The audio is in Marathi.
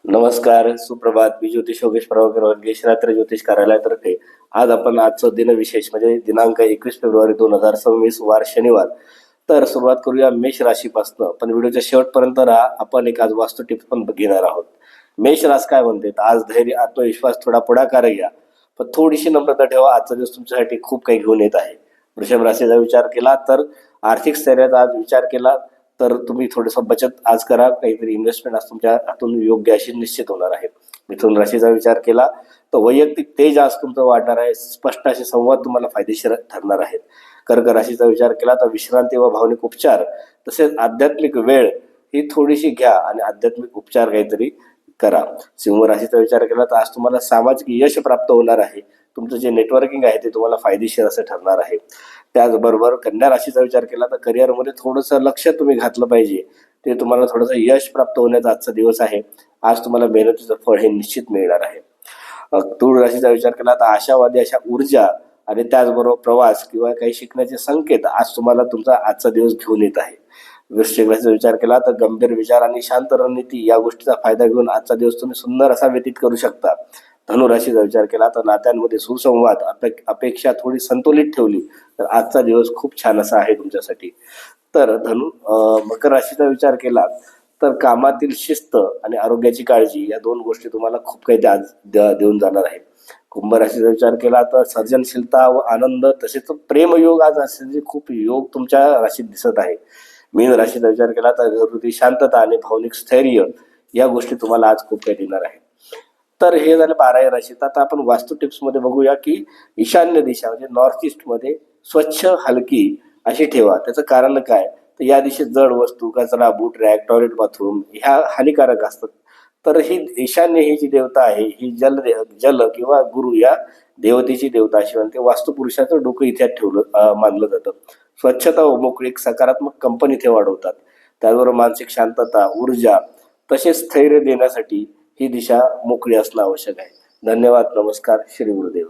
नमस्कार, सुप्रभात. मी ज्योतिष योगेश प्रभाकर वर्गे, श्रात्र ज्योतिष कार्यालयातर्फे आज आपण आजचं दिनविशेष म्हणजे दिनांक 21 फेब्रुवारी 2026 वार शनिवार. तर सुरुवात करूया मेष राशीपासून, पण व्हिडिओच्या शेवटपर्यंत राहा. आपण एक आज वास्तू टिप्स पण घेणार आहोत. मेष रास काय म्हणते, आज धैर्य, आत्मविश्वास, थोडा पुढाकार घ्या, पण थोडीशी नम्रता ठेवा. आजचा दिवस तुमच्यासाठी खूप काही घेऊन येत आहे. वृषभ राशीचा विचार केला तर आर्थिक स्थैर्याचा आज विचार केला तर तुम्ही थोडंसं बचत आज करा. काहीतरी इन्व्हेस्टमेंट आज तुमच्या हातून योग्य अशी निश्चित होणार आहे. मिथुन राशीचा विचार केला तर वैयक्तिक तेज आज तुमचं वाढणार आहे. स्पष्ट असे संवाद तुम्हाला फायदेशीर ठरणार आहेत. कर्क राशीचा विचार केला तर विश्रांती व भावनिक उपचार तसेच आध्यात्मिक वेळ ही थोडीशी घ्या आणि आध्यात्मिक उपचार काहीतरी करा. सिंह राशीचा विचार केला तर आज तुम्हाला सामाजिक यश प्राप्त होणार आहे. तुमचं जे नेटवर्किंग आहे ते तुम्हाला फायदेशीर असं ठरणार आहे. त्याचबरोबर कन्या राशीचा विचार केला तर करिअरमध्ये थोडंसं लक्ष तुम्ही घातलं पाहिजे. ते तुम्हाला थोडंसं यश प्राप्त होण्याचा आजचा दिवस आहे. आज तुम्हाला मेहनतीचं फळ हे निश्चित मिळणार आहे. तुळ राशीचा विचार केला तर आशावादी अशा ऊर्जा आणि त्याचबरोबर प्रवास किंवा काही शिकण्याचे संकेत आज तुम्हाला तुमचा आजचा दिवस घेऊन येत आहे. वृश्चिक राशीचा विचार केला तर गंभीर विचार आणि शांत रणनीती या गोष्टीचा फायदा घेऊन आजचा दिवस तुम्ही सुंदर असा व्यतीत करू शकता. धनु राशीचा विचार केला तर नात्यांमध्ये सुसंवाद, अपेक्षा थोडी संतुलित ठेवली तर आजचा दिवस खूप छान असा आहे तुमच्यासाठी. तर मकर राशीचा विचार केला तर कामातील शिस्त आणि आरोग्याची काळजी या दोन गोष्टी तुम्हाला खूप काही आज देऊन जाणार आहे. कुंभ राशीचा विचार केला तर सर्जनशीलता व आनंद तसेच प्रेमयोग आज असण्याचे खूप योग तुमच्या राशीत दिसत आहे. मीन राशीचा विचार केला तर घरगुती शांतता आणि भावनिक स्थैर्य या गोष्टी तुम्हाला आज खूप काही देणार आहे. तर हे झालं 12 राशीत. आता आपण वास्तू टिप्स मध्ये बघूया की ईशान्य दिशा म्हणजे नॉर्थ ईस्ट मध्ये स्वच्छ हलकी अशी ठेवा. त्याचं कारण काय, तर या दिशेत जड वस्तू, कचरा, बूट रॅक, टॉयलेट, बाथरूम ह्या हानिकारक असतात. तर ही ईशान्य ही जी देवता आहे ही जल किंवा गुरु या देवतेची देवता अशी म्हणते. वास्तुपुरुषाचं डोकं इथे ठेवलं मानलं जातं. स्वच्छता व मोकळीक सकारात्मक कंपनी इथे वाढवतात. त्याचबरोबर मानसिक शांतता, ऊर्जा तसेच स्थैर्य देण्यासाठी ही दिशा मोकळी असणं आवश्यक आहे. धन्यवाद. नमस्कार. श्री गुरुदेव.